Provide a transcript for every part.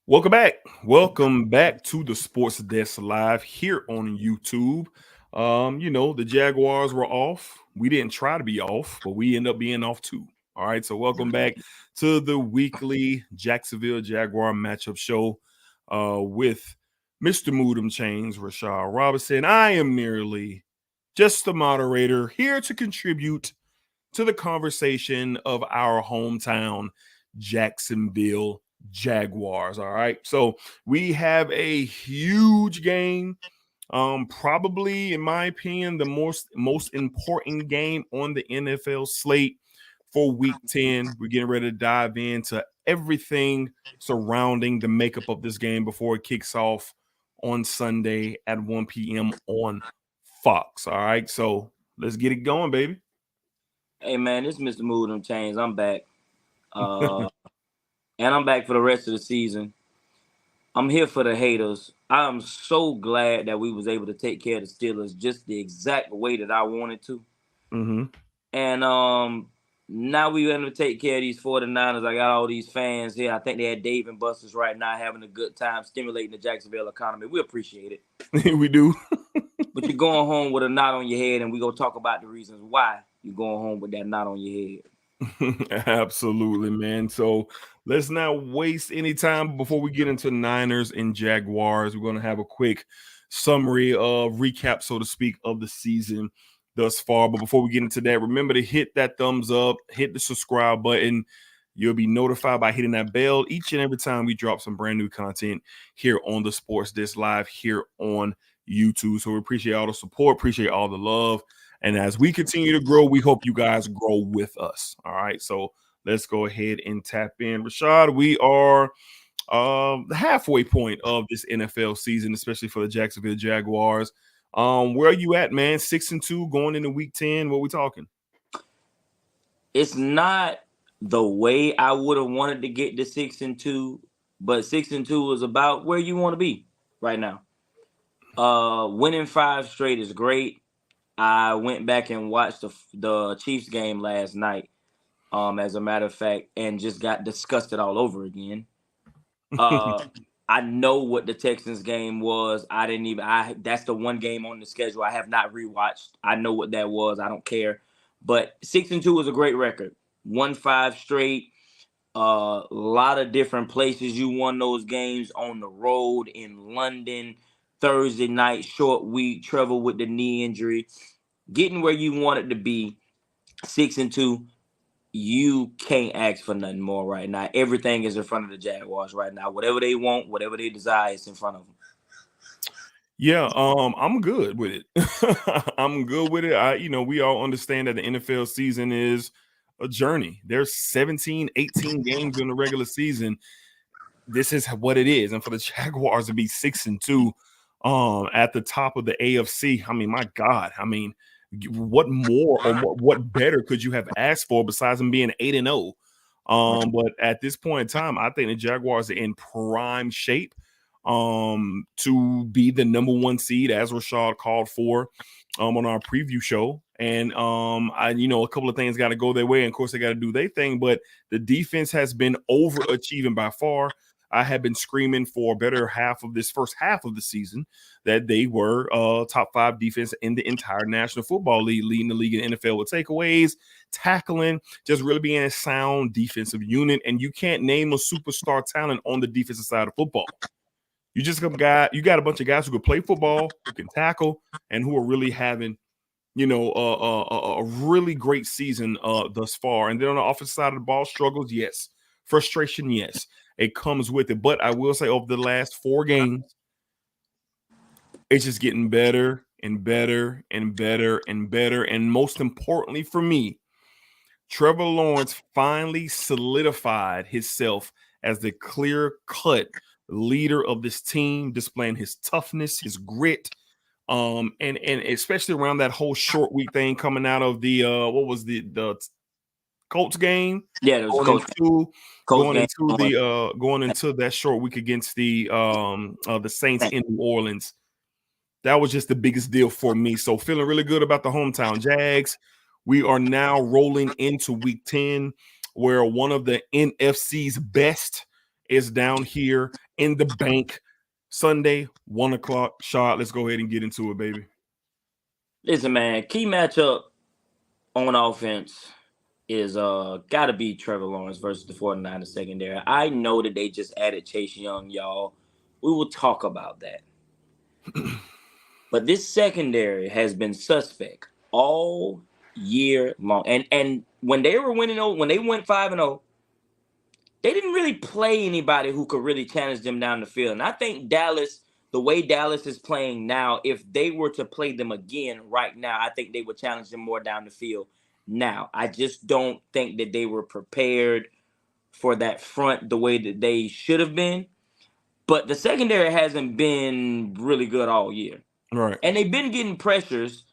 Welcome back. Welcome back to the Sports Desk Live here on YouTube. The Jaguars were off. We didn't try to be off, but we end up being off too. All right. So welcome back to the weekly Jacksonville Jaguar matchup show with Mr. Moodum Chains, Rashad Robinson. I am merely just the moderator here to contribute to the conversation of our hometown, Jacksonville Jaguars. All right. So we have a huge game. Probably, in my opinion, the most important game on the NFL slate for week 10. We're getting ready to dive into everything surrounding the makeup of this game before it kicks off on Sunday at 1 p.m. on Fox. All right. So let's get it going, baby. Hey man, this is Mr. Mood and Chains. I'm back. And I'm back for the rest of the season. I'm here for the haters. I'm so glad that we was able to take care of the Steelers just the exact way that I wanted to. Mm-hmm. And now we able to take care of these 49ers. I got all these fans here. I think they had Dave and Buster's right now having a good time stimulating the Jacksonville economy. We appreciate it. We do. But you're going home with a knot on your head, and we're going to talk about the reasons why you're going home with that knot on your head. Absolutely, man. So let's not waste any time before we get into Niners and Jaguars. We're going to have a quick summary of recap, so to speak, of the season thus far. But before we get into that, remember to hit that thumbs up, hit the subscribe button. You'll be notified by hitting that bell each and every time we drop some brand new content here on the Sports Desk Live here on YouTube. So we appreciate all the support, appreciate all the love. And as we continue to grow, we hope you guys grow with us. All right. So let's go ahead and tap in. Rashad, we are the halfway point of this NFL season, especially for the Jacksonville Jaguars. Where are you at, man? 6-2 going into week 10. What we talking? It's not the way I would have wanted to get to 6-2, but 6-2 is about where you want to be right now. Winning 5 straight is great. I went back and watched the Chiefs game last night, as a matter of fact, and just got disgusted all over again. I know what the Texans game was. That's the one game on the schedule I have not rewatched. I know what that was. I don't care. But 6-2 is a great record. Won 5 straight. A lot of different places. You won those games on the road in London. Thursday night, short week, Trevor with the knee injury, getting where you want it to be, 6-2. You can't ask for nothing more right now. Everything is in front of the Jaguars right now. Whatever they want, whatever they desire, is in front of them. Yeah, I'm good with it. I'm good with it. We all understand that the NFL season is a journey. There's 17, 18 games in the regular season. This is what it is. And for the Jaguars to be 6-2, at the top of the AFC. I mean, my God. I mean, what more or what better could you have asked for besides them being 8-0? But at this point in time, I think the Jaguars are in prime shape to be the number 1 seed, as Rashad called for on our preview show. And a couple of things got to go their way. And of course, they got to do their thing. But the defense has been overachieving by far. I have been screaming for a better half of this first half of the season that they were top 5 defense in the entire National Football League, leading the league in NFL with takeaways, tackling, just really being a sound defensive unit. And you can't name a superstar talent on the defensive side of football. You got a bunch of guys who can play football, who can tackle, and who are really having a really great season thus far. And then on the offensive side of the ball, struggles, yes. Frustration, yes. It comes with it. But I will say over the last 4 games, it's just getting better and better and better and better. And most importantly for me, Trevor Lawrence finally solidified himself as the clear-cut leader of this team, displaying his toughness, his grit, and especially around that whole short week thing coming out of the the Colts game. Yeah, it was going into that short week against the Saints in New Orleans. That was just the biggest deal for me. So feeling really good about the hometown Jags. We are now rolling into week 10, where one of the NFC's best is down here in the bank Sunday, 1 o'clock. Shot, let's go ahead and get into it, baby. Listen, man, key matchup on offense is gotta be Trevor Lawrence versus the 49ers secondary. I know that they just added Chase Young, y'all. We will talk about that. But this secondary has been suspect all year long. And when they were winning, when they went 5-0, they didn't really play anybody who could really challenge them down the field. And I think Dallas, the way Dallas is playing now, if they were to play them again right now, I think they would challenge them more down the field now. I just don't think that they were prepared for that front the way that they should have been. But the secondary hasn't been really good all year. Right. And they've been getting pressures,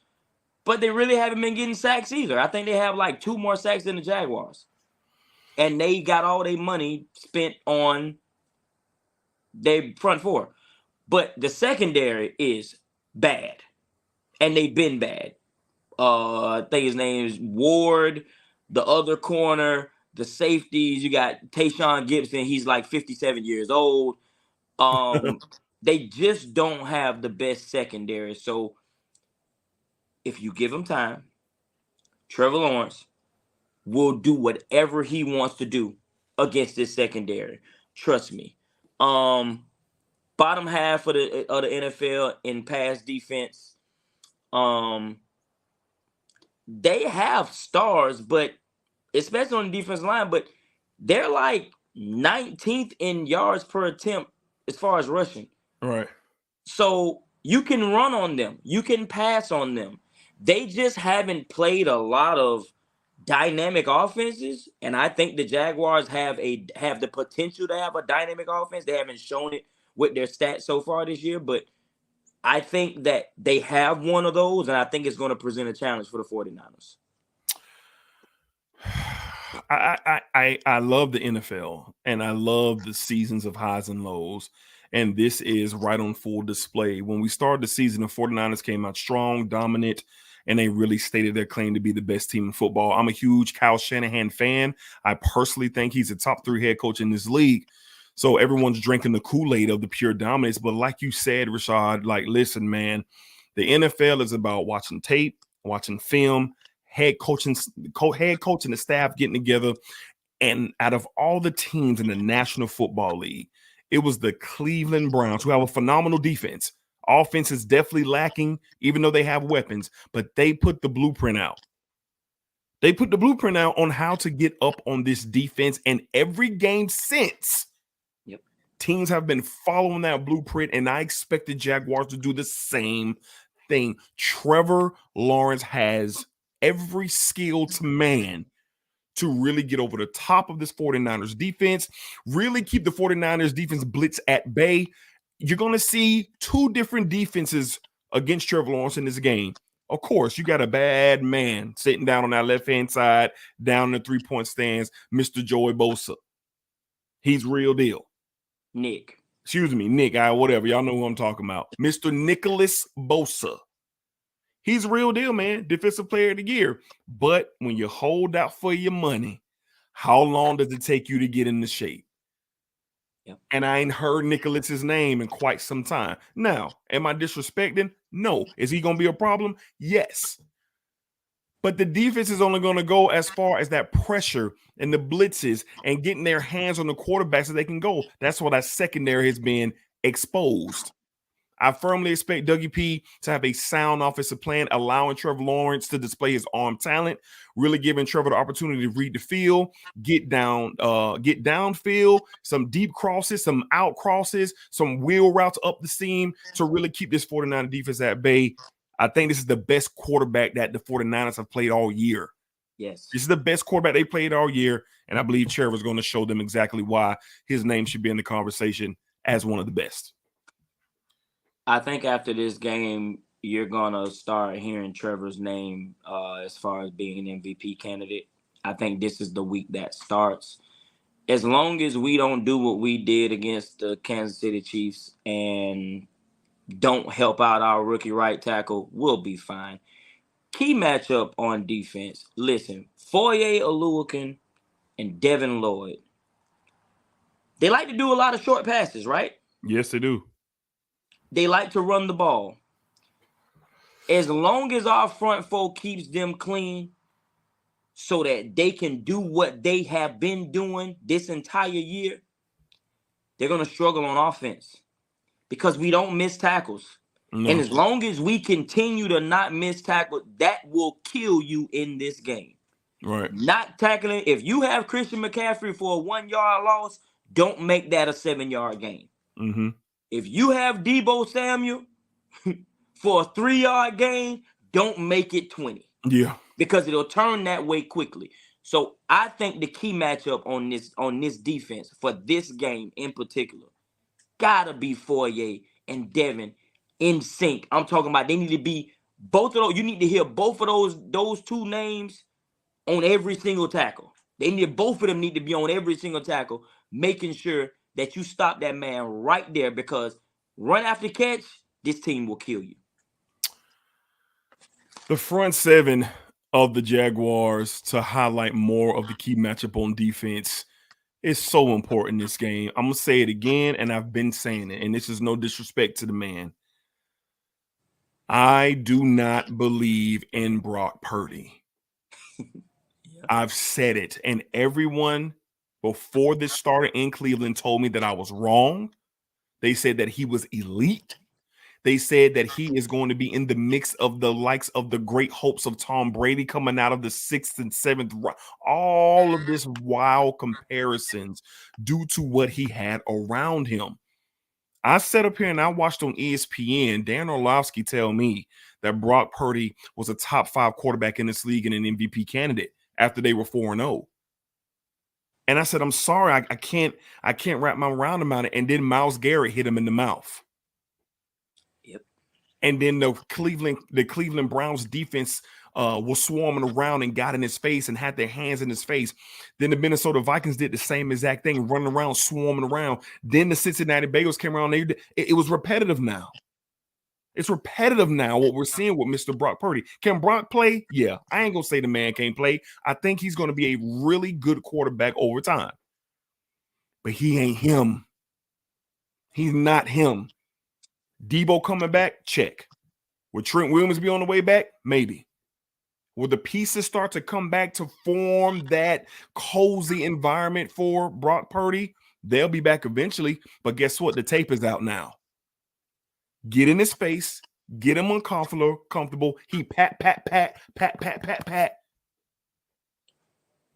but they really haven't been getting sacks either. I think they have like 2 more sacks than the Jaguars. And they got all their money spent on their front four. But the secondary is bad. And they've been bad. I think his name is Ward, the other corner, the safeties. You got Tayshaun Gibson. He's like 57 years old. They just don't have the best secondary. So if you give him time, Trevor Lawrence will do whatever he wants to do against this secondary. Trust me. Bottom half of the NFL in pass defense. They have stars, but especially on the defensive line, but they're like 19th in yards per attempt as far as rushing. Right. So you can run on them. You can pass on them. They just haven't played a lot of dynamic offenses, and I think the Jaguars have the potential to have a dynamic offense. They haven't shown it with their stats so far this year, but I think that they have one of those, and I think it's going to present a challenge for the 49ers. I love the NFL, and I love the seasons of highs and lows, and this is right on full display. When we started the season, the 49ers came out strong, dominant, and they really stated their claim to be the best team in football. I'm a huge Kyle Shanahan fan. I personally think he's a top 3 head coach in this league. So everyone's drinking the Kool-Aid of the pure dominance. But like you said, Rashad, like, listen, man, the NFL is about watching tape, watching film, head coaching, the staff getting together. And out of all the teams in the National Football League, it was the Cleveland Browns, who have a phenomenal defense. Offense is definitely lacking, even though they have weapons, but they put the blueprint out. They put the blueprint out on how to get up on this defense, and every game since, teams have been following that blueprint, and I expect the Jaguars to do the same thing. Trevor Lawrence has every skill to man to really get over the top of this 49ers defense, really keep the 49ers defense blitz at bay. You're going to see 2 different defenses against Trevor Lawrence in this game. Of course, you got a bad man sitting down on that left-hand side, down in the 3-point stands, Mr. Joey Bosa. He's real deal. Nick. Whatever. Y'all know who I'm talking about. Mr. Nicholas Bosa. He's real deal, man. Defensive player of the year. But when you hold out for your money, how long does it take you to get into shape? Yep. And I ain't heard Nicholas's name in quite some time. Now, am I disrespecting? No. Is he going to be a problem? Yes. But the defense is only going to go as far as that pressure and the blitzes and getting their hands on the quarterback so they can go. That's why that secondary has been exposed. I firmly expect Dougie P to have a sound offensive plan, allowing Trevor Lawrence to display his arm talent, really giving Trevor the opportunity to read the field, get downfield, some deep crosses, some out crosses, some wheel routes up the seam to really keep this 49er defense at bay. I think this is the best quarterback that the 49ers have played all year. Yes. This is the best quarterback they played all year, and I believe Trevor's going to show them exactly why his name should be in the conversation as one of the best. I think after this game, you're going to start hearing Trevor's name as far as being an MVP candidate. I think this is the week that starts. As long as we don't do what we did against the Kansas City Chiefs and don't help out our rookie right tackle, we'll be fine. Key matchup on defense. Listen, Foye Oluokun and Devin Lloyd. They like to do a lot of short passes, right? Yes, they do. They like to run the ball. As long as our front four keeps them clean so that they can do what they have been doing this entire year, they're going to struggle on offense because we don't miss tackles. No. And as long as we continue to not miss tackles, that will kill you in this game. Right. Not tackling. If you have Christian McCaffrey for a 1 yard loss, don't make that a 7 yard gain. Mm-hmm. If you have Deebo Samuel for a 3 yard gain, don't make it 20. Yeah. Because it'll turn that way quickly. So I think the key matchup on this defense for this game in particular gotta be Foyer and Devin in sync. I'm talking about they need to be both of those. You need to hear both of those two names on every single tackle. Both of them need to be on every single tackle, making sure that you stop that man right there, because run after catch, this team will kill you. The front seven of the Jaguars, to highlight more of the key matchup on defense, is so important in this game. I'm going to say it again, and I've been saying it, and this is no disrespect to the man. I do not believe in Brock Purdy. Yeah. I've said it, and everyone before this started in Cleveland told me that I was wrong. They said that he was elite. They said that he is going to be in the mix of the likes of the great hopes of Tom Brady coming out of the 6th and 7th round. All of this wild comparisons due to what he had around him. I sat up here and I watched on ESPN Dan Orlovsky tell me that Brock Purdy was a top 5 quarterback in this league and an MVP candidate after they were 4-0. And I said, I'm sorry, I can't wrap my mind around it. And then Myles Garrett hit him in the mouth. Yep. And then the Cleveland Browns defense was swarming around and got in his face and had their hands in his face. Then the Minnesota Vikings did the same exact thing, running around, swarming around. Then the Cincinnati Bengals came around. It was repetitive now. It's repetitive now what we're seeing with Mr. Brock Purdy. Can Brock play? Yeah. I ain't going to say the man can't play. I think he's going to be a really good quarterback over time. But he ain't him. He's not him. Deebo coming back? Check. Will Trent Williams be on the way back? Maybe. Will the pieces start to come back to form that cozy environment for Brock Purdy? They'll be back eventually. But guess what? The tape is out now. Get in his face, get him comfortable. He pat.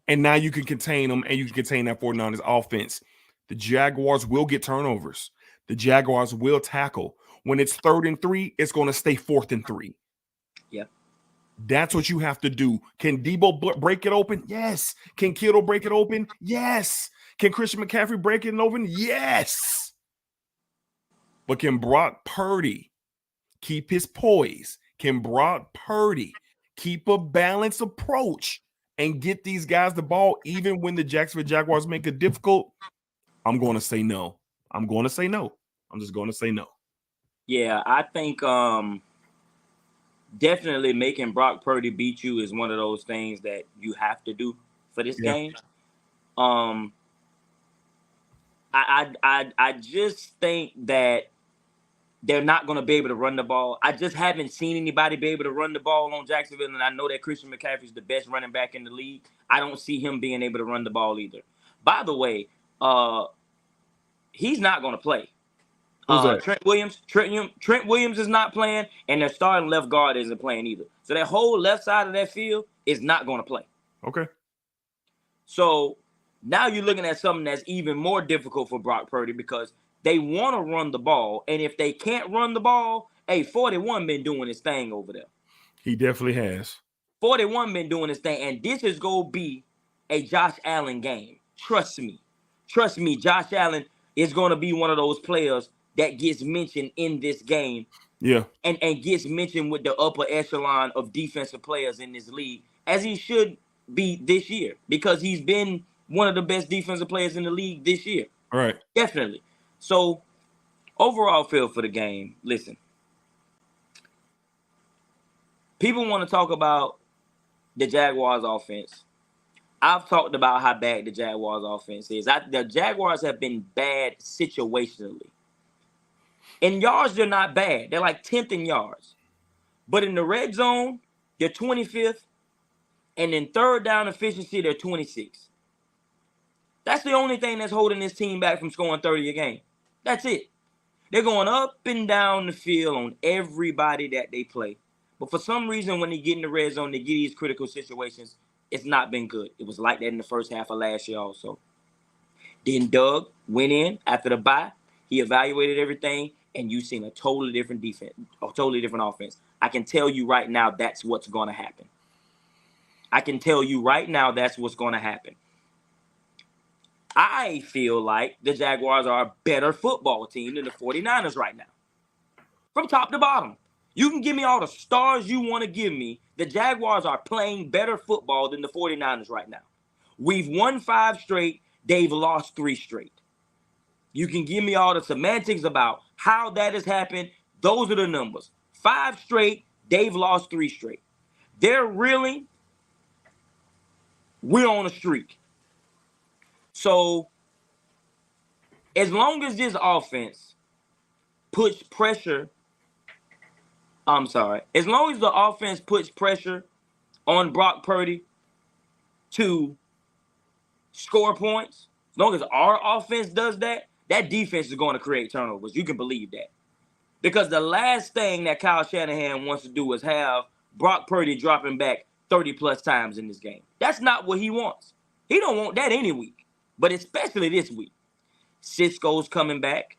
And now you can contain him, and you can contain that 49ers offense. The Jaguars will get turnovers. The Jaguars will tackle. When it's 3rd and 3, it's going to stay 4th and 3. Yep. That's what you have to do. Can Deebo break it open? Yes. Can Kittle break it open? Yes. Can Christian McCaffrey break it open? Yes. But can Brock Purdy keep his poise? Can Brock Purdy keep a balanced approach and get these guys the ball even when the Jacksonville Jaguars make it difficult? I'm going to say no. I'm just going to say no. Yeah, I think definitely making Brock Purdy beat you is one of those things that you have to do for this game. I just think that they're not going to be able to run the ball. I just haven't seen anybody be able to run the ball on Jacksonville, and I know that Christian McCaffrey is the best running back in the league. I don't see him being able to run the ball either. By the way, he's not going to play. Who's that? Trent Williams is not playing, and their starting left guard isn't playing either. So that whole left side of that field is not going to play. Okay. So now you're looking at something that's even more difficult for Brock Purdy because they want to run the ball, and if they can't run the ball, 41 been doing his thing over there. He definitely has. 41 been doing his thing, and this is going to be a Josh Allen game. Trust me, Josh Allen is going to be one of those players that gets mentioned in this game. Yeah. And gets mentioned with the upper echelon of defensive players in this league, as he should be this year, because he's been one of the best defensive players in the league this year. All right. Definitely. So, overall feel for the game, listen. People want to talk about the Jaguars offense. I've talked about how bad the Jaguars offense is. The Jaguars have been bad situationally. In yards, they're not bad. They're like 10th in yards. But in the red zone, they're 25th. And in third down efficiency, they're 26th. That's the only thing that's holding this team back from scoring 30 a game. That's it. They're going up and down the field on everybody that they play. But for some reason, when they get in the red zone, they get these critical situations, it's not been good. It was like that in the first half of last year also. Then Doug went in after the bye. He evaluated everything, and you've seen a totally different defense, a totally different offense. I can tell you right now that's what's going to happen. I can tell you right now that's what's going to happen. I feel like the Jaguars are a better football team than the 49ers right now. From top to bottom. You can give me all the stars you want to give me. The Jaguars are playing better football than the 49ers right now. We've won 5 straight. They've lost 3 straight. You can give me all the semantics about how that has happened. Those are the numbers. 5 straight. They've lost 3 straight. They're reeling. We're on a streak. So, as long as this offense puts pressure, as long as the offense puts pressure on Brock Purdy to score points, as long as our offense does that, that defense is going to create turnovers. You can believe that. Because the last thing that Kyle Shanahan wants to do is have Brock Purdy dropping back 30-plus times in this game. That's not what he wants. He don't want that any week, but especially this week. Cisco's coming back.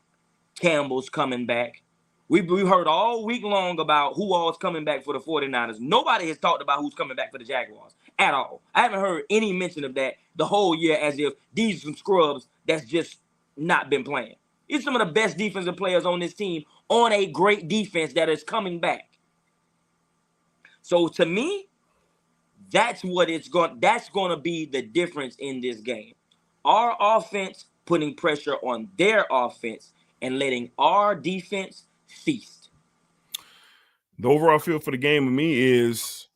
Campbell's coming back. We've heard all week long about who all is coming back for the 49ers. Nobody has talked about who's coming back for the Jaguars at all. I haven't heard any mention of that the whole year, as if these are some scrubs that's just not been playing. These are some of the best defensive players on this team on a great defense that is coming back. So to me, that's going to be the difference in this game. Our offense putting pressure on their offense and letting our defense feast. The overall feel for the game with me is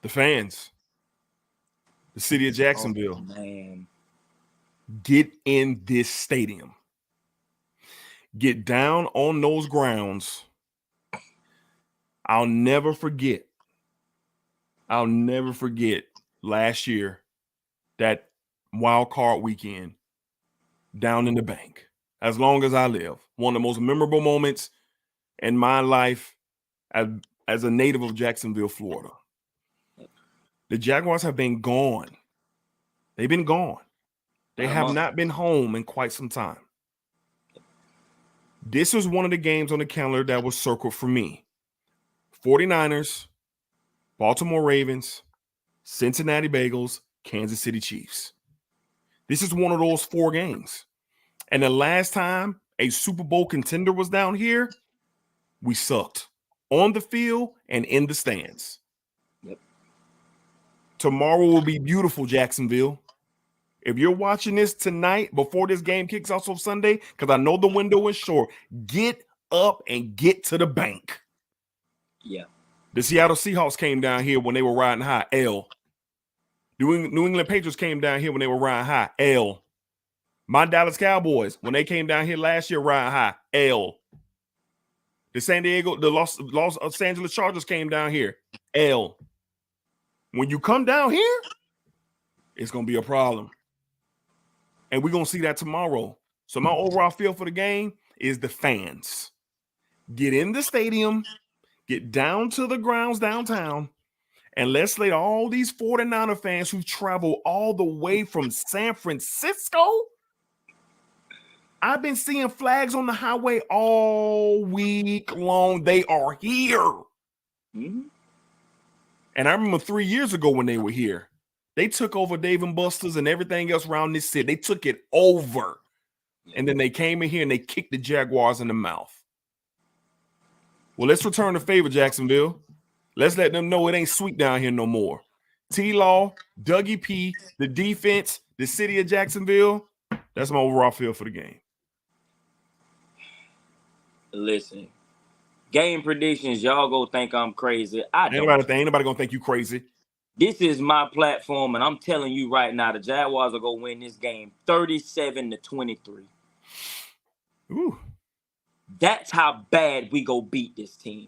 the fans, the city of Jacksonville. Oh, man. Get in this stadium. Get down on those grounds. I'll never forget last year, that wild card weekend down in the bank. As long as I live, one of the most memorable moments in my life as a native of Jacksonville, Florida. The Jaguars have been gone. They've been gone. They have not been home in quite some time. This was one of the games on the calendar that was circled for me. 49ers, Baltimore Ravens, Cincinnati Bengals, Kansas City Chiefs. This is one of those 4 games. And the last time a Super Bowl contender was down here, we sucked on the field and in the stands. Yep. Tomorrow will be beautiful, Jacksonville. If you're watching this tonight before this game kicks off on Sunday, because I know the window is short, get up and get to the bank. Yeah. The Seattle Seahawks came down here when they were riding high. L. New England Patriots came down here when they were riding high. L. My Dallas Cowboys, when they came down here last year, riding high. L. The Los Angeles Chargers came down here. L. When you come down here, it's going to be a problem. And we're going to see that tomorrow. So my overall feel for the game is the fans. Get in the stadium, get down to the grounds downtown, and let's let all these 49er fans who travel all the way from San Francisco. I've been seeing flags on the highway all week long. They are here. Mm-hmm. And I remember 3 years ago when they were here, they took over Dave & Buster's and everything else around this city. They took it over. And then they came in here and they kicked the Jaguars in the mouth. Well, let's return the favor, Jacksonville. Let's let them know it ain't sweet down here no more. T-Law, Dougie P, the defense, the city of Jacksonville. That's my overall feel for the game. Listen, game predictions, y'all go think I'm crazy. Ain't nobody gonna think you crazy. This is my platform, and I'm telling you right now, the Jaguars are going to win this game 37-23. Ooh. That's how bad we go beat this team.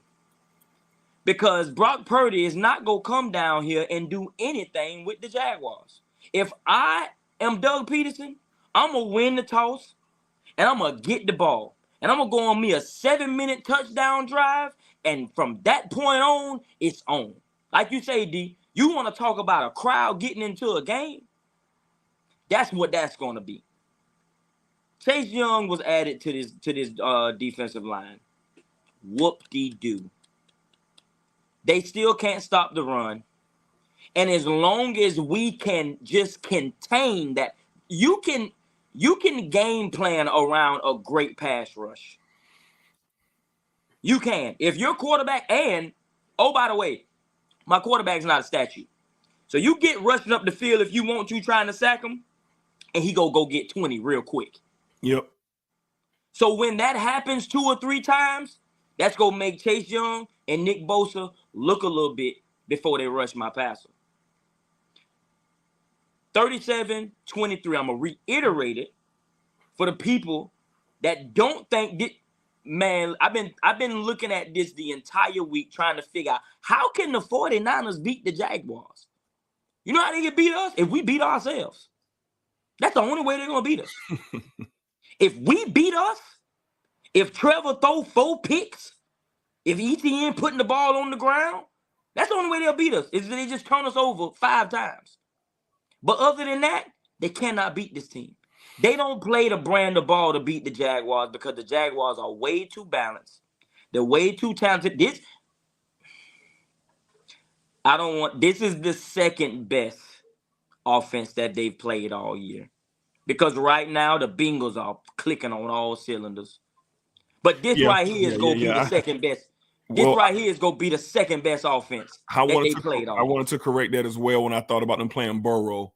Because Brock Purdy is not going to come down here and do anything with the Jaguars. If I am Doug Peterson, I'm going to win the toss, and I'm going to get the ball. And I'm going to go on me a 7-minute touchdown drive, and from that point on, it's on. Like you say, D, you want to talk about a crowd getting into a game? That's what that's going to be. Chase Young was added to this defensive line. Whoop-de-doo. They still can't stop the run. And as long as we can just contain that, you can game plan around a great pass rush. You can. If your quarterback, and, oh, by the way, my quarterback's not a statue. So you get rushing up the field if you want to, trying to sack him, and he go get 20 real quick. Yep. So when that happens 2 or 3 times, that's going to make Chase Young and Nick Bosa look a little bit before they rush my passer. 37-23. I'm going to reiterate it for the people that don't think that, man, I've been looking at this the entire week trying to figure out how can the 49ers beat the Jaguars? You know how they can beat us? If we beat ourselves. That's the only way they're going to beat us. If we beat us, if Trevor throw 4 picks, if ETN putting the ball on the ground, that's the only way they'll beat us, is they just turn us over 5 times. But other than that, they cannot beat this team. They don't play the brand of ball to beat the Jaguars because the Jaguars are way too balanced. They're way too talented. This is the second best offense that they've played all year. Because right now, the Bengals are clicking on all cylinders. But this right here is going to be the second best. This right here is going to be the second best offense that they played all year. I wanted to correct that as well when I thought about them playing Burrow.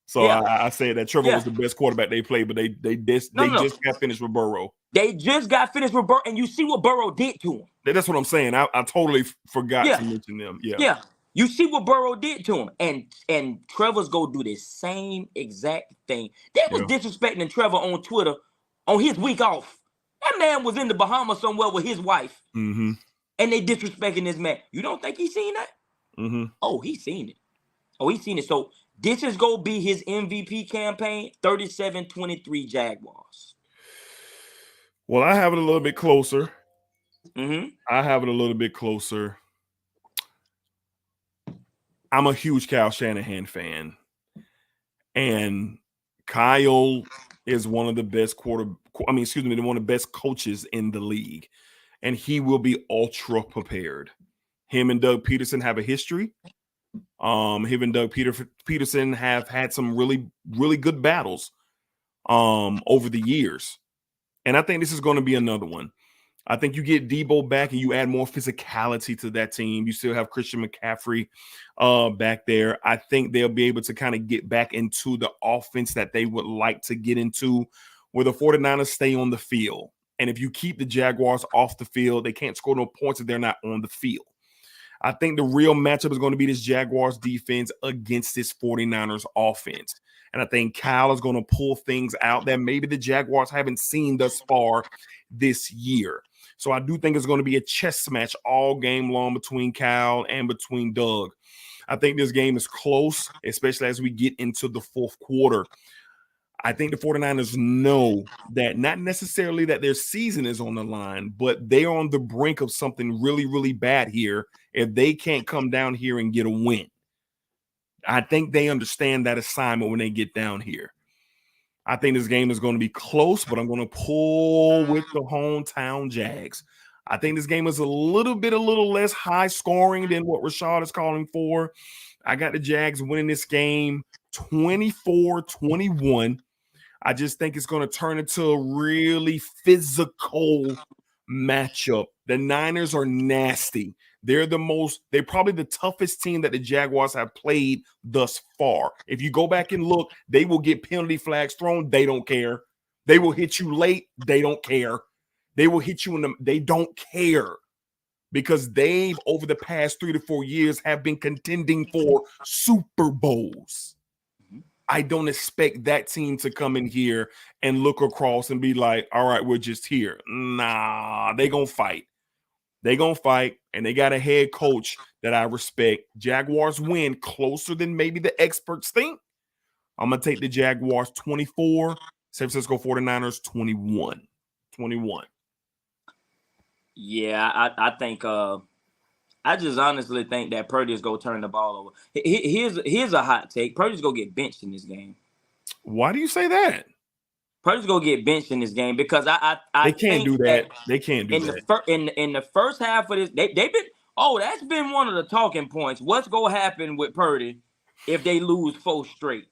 So I said that Trevor was the best quarterback they played, but they just got finished with Burrow. They just got finished with Burrow, and you see what Burrow did to him. That's what I'm saying. I totally forgot to mention them. Yeah. You see what Burrow did to him, and Trevor's go do the same exact thing. They was disrespecting Trevor on Twitter on his week off. That man was in the Bahamas somewhere with his wife, and they disrespecting this man. You don't think he's seen that? Oh, he's seen it. So this is going to be his MVP campaign, 37-23 Jaguars. Well, I have it a little bit closer. Mm-hmm. I have it a little bit closer. I'm a huge Kyle Shanahan fan. And Kyle is one of the best one of the best coaches in the league. And he will be ultra prepared. Him and Doug Peterson have a history. Him and Doug Peterson have had some really, really good battles over the years. And I think this is going to be another one. I think you get Debo back and you add more physicality to that team. You still have Christian McCaffrey back there. I think they'll be able to kind of get back into the offense that they would like to get into, where the 49ers stay on the field. And if you keep the Jaguars off the field, they can't score no points if they're not on the field. I think the real matchup is going to be this Jaguars defense against this 49ers offense. And I think Kyle is going to pull things out that maybe the Jaguars haven't seen thus far this year. So I do think it's going to be a chess match all game long between Kyle and between Doug. I think this game is close, especially as we get into the fourth quarter. I think the 49ers know that not necessarily that their season is on the line, but they are on the brink of something really, really bad here if they can't come down here and get a win. I think they understand that assignment when they get down here. I think this game is going to be close, but I'm going to pull with the hometown Jags. I think this game is a little less high scoring than what Rashad is calling for. I got the Jags winning this game 24-21. I just think it's going to turn into a really physical matchup. The Niners are nasty. They're probably the toughest team that the Jaguars have played thus far. If you go back and look, they will get penalty flags thrown. They don't care. They will hit you late. They don't care. They will hit you they don't care because they've, over the past 3 to 4 years, have been contending for Super Bowls. I don't expect that team to come in here and look across and be like, all right, we're just here. Nah, they gonna fight. They gonna fight, and they got a head coach that I respect. Jaguars win closer than maybe the experts think. I'm gonna take the Jaguars 24, San Francisco 49ers 21. 21. Yeah, I think I just honestly think that Purdy's gonna turn the ball over. Here's a hot take. Purdy's gonna get benched in this game. Why do you say that? Purdy's gonna get benched in this game because I they can't do that. They can't do that. In the first half of this, they've been that's been one of the talking points. What's gonna happen with Purdy if they lose 4 straight?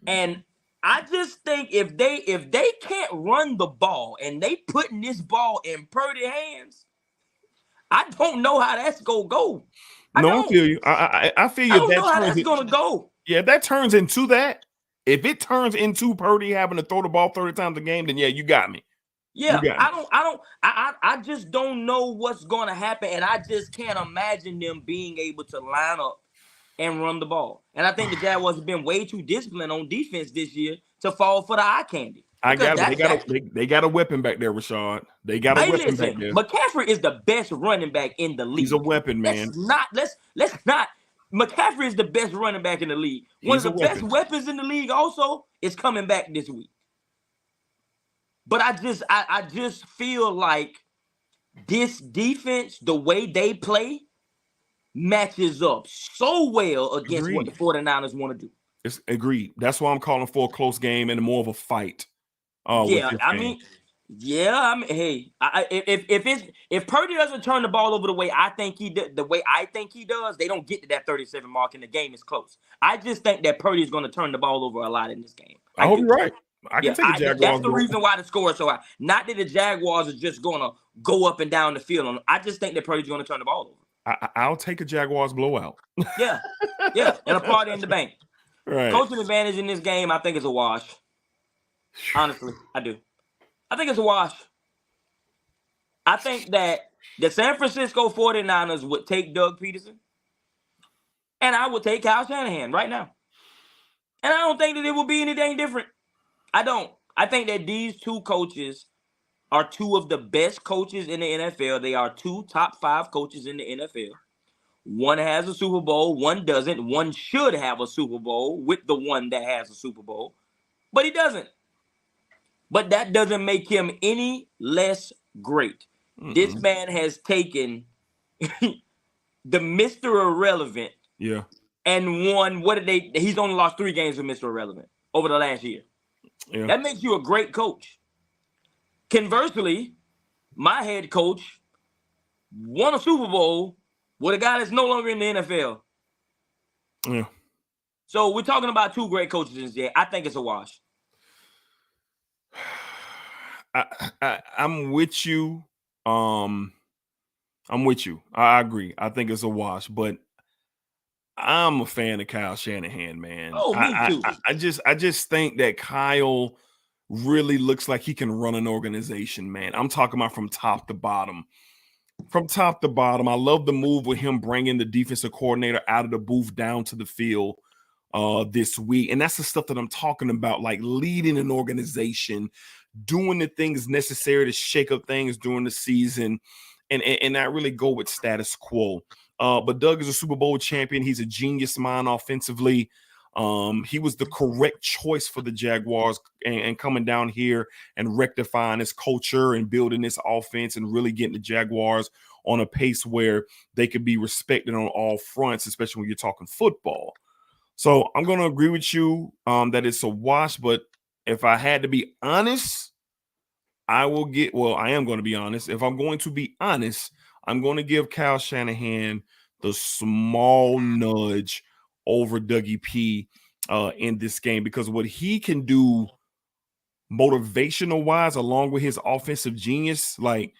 And I just think if they can't run the ball and they putting this ball in Purdy's hands, I don't know how that's gonna go. I feel you. I feel you. I don't know how that's gonna go. Yeah, if that turns into that. If it turns into Purdy having to throw the ball 30 times a game, then yeah, you got me. Yeah, I just don't know what's gonna happen, and I just can't imagine them being able to line up and run the ball. And I think the Jaguars have been way too disciplined on defense this year to fall for the eye candy. They got a weapon back there, Rashad. They got a weapon back there. McCaffrey is the best running back in the league. He's a weapon, man. Let's not. McCaffrey is the best running back in the league. One of the best weapons in the league also is coming back this week. But I just feel like this defense, the way they play, matches up so well against what the 49ers want to do. It's agreed. That's why I'm calling for a close game and more of a fight. Hey, if Purdy doesn't turn the ball over the way I think he does, they don't get to that 37 mark and the game is close. I just think that Purdy is going to turn the ball over a lot in this game. I hope you're right. I can take the Jaguars. That's the reason why the score is so high. Not that the Jaguars are just going to go up and down the field. I just think that Purdy's going to turn the ball over. I'll take a Jaguars blowout. Yeah, and a party in the bank. Right. Coaching advantage in this game, I think, is a wash. Honestly, I do. I think it's a wash. I think that the San Francisco 49ers would take Doug Peterson, and I would take Kyle Shanahan right now. And I don't think that it will be anything different. I don't. I think that these two coaches are two of the best coaches in the NFL. They are 2 top 5 coaches in the NFL. One has a Super Bowl, one doesn't. One should have a Super Bowl with the one that has a Super Bowl, but he doesn't. But that doesn't make him any less great. Mm-mm. This man has taken the Mr. Irrelevant and won. He's only lost 3 games with Mr. Irrelevant over the last year. Yeah. That makes you a great coach. Conversely, my head coach won a Super Bowl with a guy that's no longer in the NFL. Yeah. So we're talking about 2 great coaches in this game. I think it's a wash. I'm with you. I'm with you. I agree. I think it's a wash, but I'm a fan of Kyle Shanahan, man. Oh, me too. I just think that Kyle really looks like he can run an organization, man. I'm talking about from top to bottom. From top to bottom, I love the move with him bringing the defensive coordinator out of the booth down to the field this week. And that's the stuff that I'm talking about, like leading an organization, doing the things necessary to shake up things during the season, and not really go with status quo. But Doug is a Super Bowl champion. He's a genius mind offensively. He was the correct choice for the Jaguars and coming down here and rectifying his culture and building this offense and really getting the Jaguars on a pace where they could be respected on all fronts, especially when you're talking football. So I'm going to agree with you that it's a wash, but if I had to be honest, I am going to be honest. If I'm going to be honest, I'm going to give Kyle Shanahan the small nudge over Dougie P in this game, because what he can do motivational wise, along with his offensive genius, like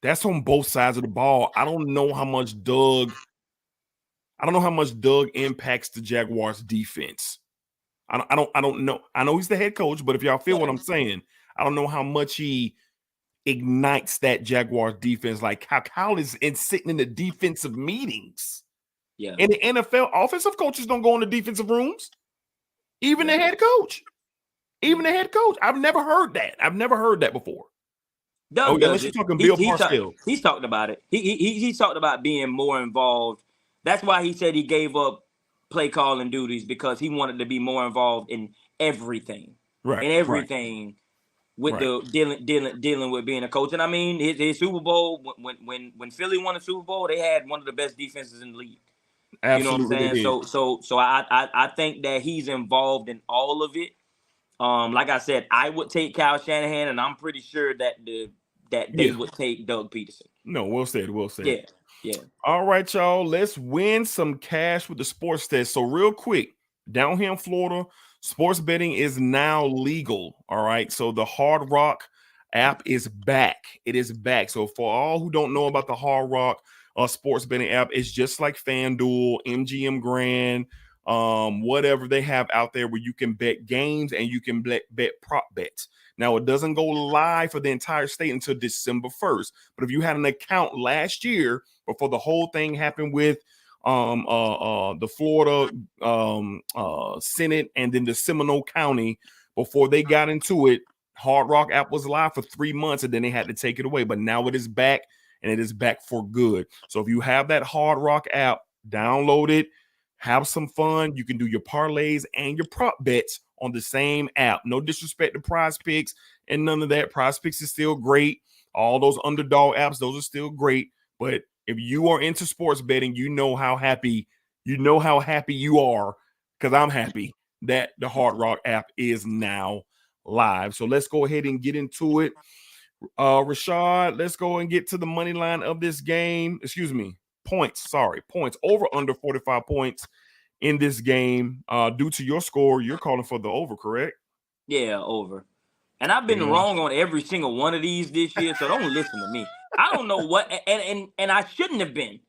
that's on both sides of the ball. I don't know how much Doug impacts the Jaguars defense. I don't know. I know he's the head coach, but if y'all feel what I'm saying, I don't know how much he ignites that Jaguars defense. Like how Kyle is sitting in the defensive meetings. Yeah. In the NFL, offensive coaches don't go in the defensive rooms. Even the head coach. Even the head coach. I've never heard that. I've never heard that before. Doug unless you're talking Bill Parcells. He's talked about it. He's talked about being more involved. That's why he said he gave up play calling duties, because he wanted to be more involved in everything. Right. In everything with the dealing with being a coach. And I mean, his Super Bowl, when Philly won the Super Bowl, they had one of the best defenses in the league. Absolutely. You know what I'm saying? So I think that he's involved in all of it. Like I said, I would take Kyle Shanahan, and I'm pretty sure that they would take Doug Peterson. No, well said. Yeah. All right, y'all. Let's win some cash with the sports test. So real quick, down here in Florida, sports betting is now legal. All right. So the Hard Rock app is back. It is back. So for all who don't know about the Hard Rock sports betting app, it's just like FanDuel, MGM Grand, whatever they have out there where you can bet games and you can bet prop bets. Now, it doesn't go live for the entire state until December 1st. But if you had an account last year before the whole thing happened with the Florida Senate and then the Seminole County, before they got into it, Hard Rock app was live for 3 months and then they had to take it away. But now it is back, and it is back for good. So if you have that Hard Rock app, download it, have some fun. You can do your parlays and your prop bets on the same app. No disrespect to Prize Picks and none of that. Prize Picks is still great. All those underdog apps, those are still great. But if you are into sports betting, you know how happy you are, because I'm happy that the Hard Rock app is now live. So let's go ahead and get into it. Rashad, let's go and get to the money line of this game. Excuse me, points over under 45 points in this game. Due to your score, you're calling for the over, correct? Yeah, over. And I've been wrong on every single one of these this year, so don't listen to me. I don't know what, and I shouldn't have been.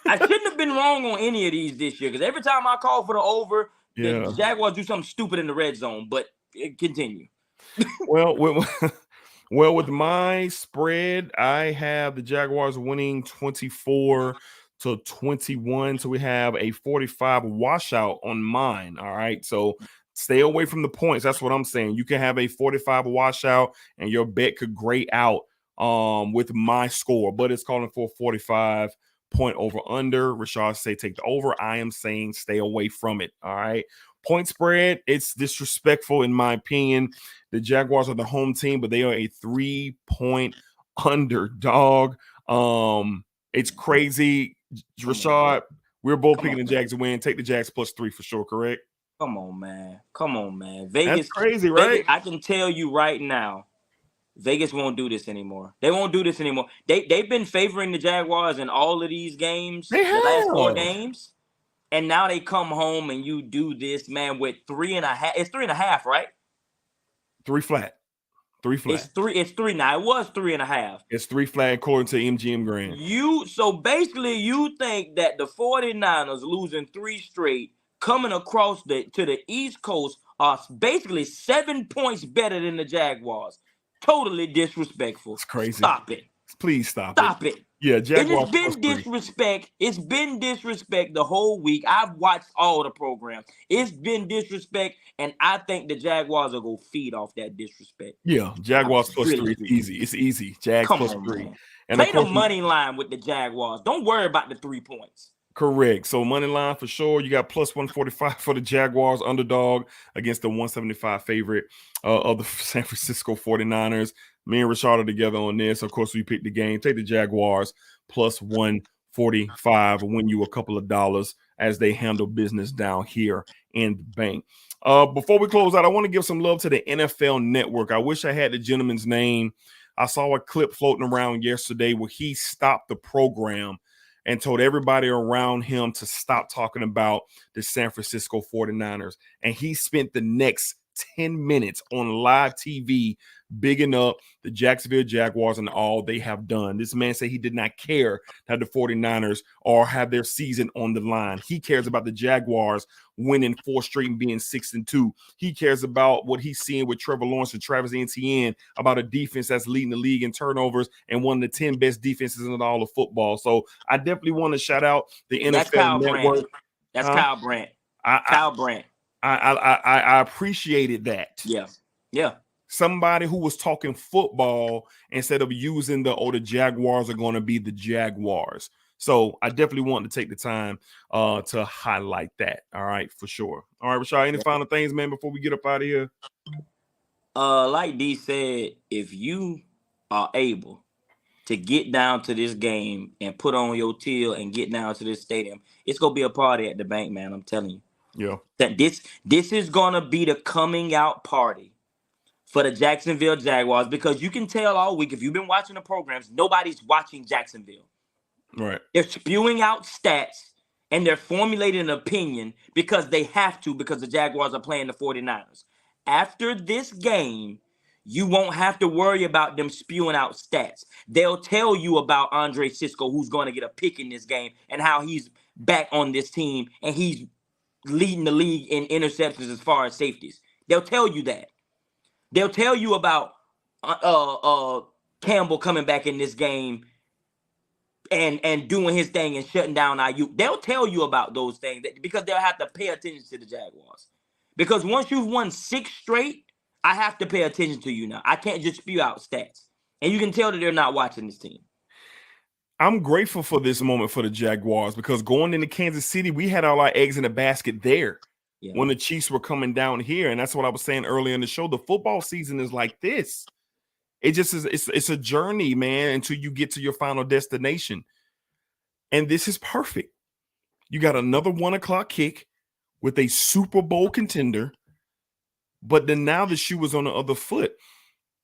I shouldn't have been wrong on any of these this year, because every time I call for the over, the Jaguars do something stupid in the red zone. But continue. Well, with my spread, I have the Jaguars winning 24-21. So we have a 45 washout on mine. All right. So stay away from the points. That's what I'm saying. You can have a 45 washout and your bet could gray out with my score, but it's calling for 45 point over under. Rashad say take the over. I am saying stay away from it. All right. Point spread, it's disrespectful in my opinion. The Jaguars are the home team, but they are a 3-point underdog. It's crazy. Rashad, we're both picking the Jags to win. Take the Jags +3 for sure, correct? Come on, man. Vegas. That's crazy, right? Vegas, I can tell you right now, Vegas won't do this anymore. They won't do this anymore. They've been favoring the Jaguars in all of these games, the last 4 games. And now they come home and you do this, man, with 3.5. It's 3.5, right? 3 flat. 3 flat. It's 3 now. It was 3.5. It's 3 flat according to MGM Grand. So basically you think that the 49ers losing 3 straight, coming across to the East Coast, are basically 7 points better than the Jaguars. Totally disrespectful. It's crazy. Stop it. Please stop it. Yeah, Jaguars. It's been disrespect. It's been disrespect the whole week. I've watched all the programs. It's been disrespect, and I think the Jaguars will go feed off that disrespect. Yeah, Jaguars +3. It's easy. It's easy. Jags +3. And play the money line with the Jaguars. Don't worry about the 3 points. Correct. So money line for sure. You got +145 for the Jaguars underdog against the 175 favorite of the San Francisco 49ers. Me and Rashad are together on this. Of course, we picked the game. Take the Jaguars +145. Win you a couple of dollars as they handle business down here in the bank. Before we close out, I want to give some love to the NFL Network. I wish I had the gentleman's name. I saw a clip floating around yesterday where he stopped the program and told everybody around him to stop talking about the San Francisco 49ers. And he spent the next 10 minutes on live TV, bigging up the Jacksonville Jaguars and all they have done. This man said he did not care that the 49ers or have their season on the line. He cares about the Jaguars winning 4 straight and being 6-2. He cares about what he's seeing with Trevor Lawrence and Travis Etienne, about a defense that's leading the league in turnovers and one of the 10 best defenses in all of football. So I definitely want to shout out the NFL Network. That's Kyle Brandt. Kyle Brandt. I appreciated that. Yeah. Somebody who was talking football instead of using the Jaguars are going to be the Jaguars. So I definitely want to take the time to highlight that. All right, for sure. All right, Rashad, any final things, man, before we get up out of here? Like D said, if you are able to get down to this game and put on your teal and get down to this stadium, it's gonna be a party at the bank, man. I'm telling you. Yeah. That this is gonna be the coming out party for the Jacksonville Jaguars, because you can tell all week, if you've been watching the programs, nobody's watching Jacksonville. Right. They're spewing out stats and they're formulating an opinion because they have to, because the Jaguars are playing the 49ers. After this game, you won't have to worry about them spewing out stats. They'll tell you about Andre Cisco, who's going to get a pick in this game, and how he's back on this team and he's leading the league in interceptions as far as safeties. They'll tell you that. They'll tell you about Campbell coming back in this game and doing his thing and shutting down IU. They'll tell you about those things because they'll have to pay attention to the Jaguars. Because once you've won 6 straight, I have to pay attention to you now. I can't just spew out stats. And you can tell that they're not watching this team. I'm grateful for this moment for the Jaguars, because going into Kansas City, we had all our eggs in the basket there when the Chiefs were coming down here. And that's what I was saying earlier in the show. The football season is like this. It just is. It's a journey, man, until you get to your final destination. And this is perfect. You got another 1:00 kick with a Super Bowl contender. But then now the shoe is on the other foot.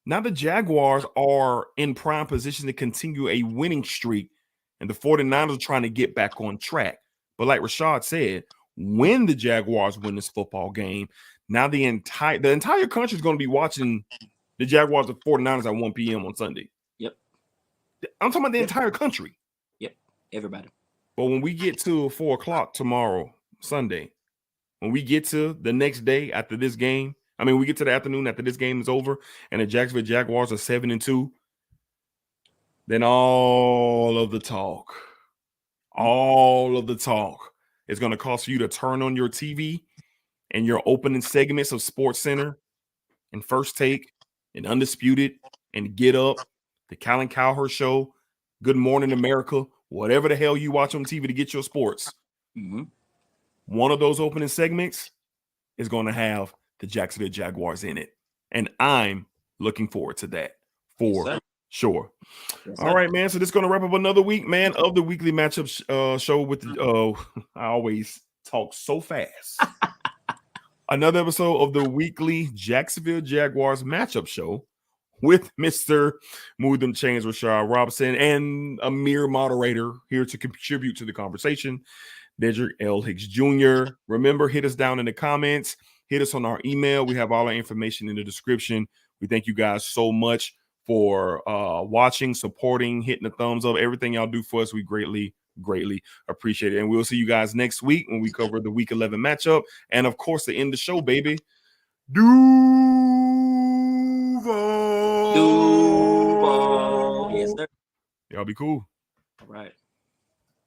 Now the Jaguars are in prime position to continue a winning streak, and the 49ers are trying to get back on track. But like Rashad said, when the Jaguars win this football game, now the entire country is going to be watching the Jaguars and 49ers at 1 p.m. on Sunday. Yep. I'm talking about the entire country. Yep. Everybody. But when we get to 4:00 tomorrow, Sunday, when we get to the next day after this game, we get to the afternoon after this game is over and the Jacksonville Jaguars are 7-2, then all of the talk is going to cause you to turn on your TV and your opening segments of Sports Center and First Take and Undisputed and Get Up, the Colin Cowherd Show, Good Morning America, whatever the hell you watch on TV to get your sports. Mm-hmm. One of those opening segments is going to have the Jacksonville Jaguars in it. And I'm looking forward to that for sure. All right, man. So this is going to wrap up another week, man, of the weekly matchup show with I always talk so fast. Another episode of the weekly Jacksonville Jaguars matchup show with Mr. Move Them Chains, Rashad Robinson, and a mere moderator here to contribute to the conversation, Dedrick L. Hicks Jr. Remember, hit us down in the comments. Hit us on our email. We have all our information in the description. We thank you guys so much for watching, supporting, hitting the thumbs up. Everything y'all do for us, we greatly appreciate it. And we'll see you guys next week when we cover the Week 11 matchup. And, of course, to end the show, baby, Duval. Yes, sir. Y'all be cool. All right.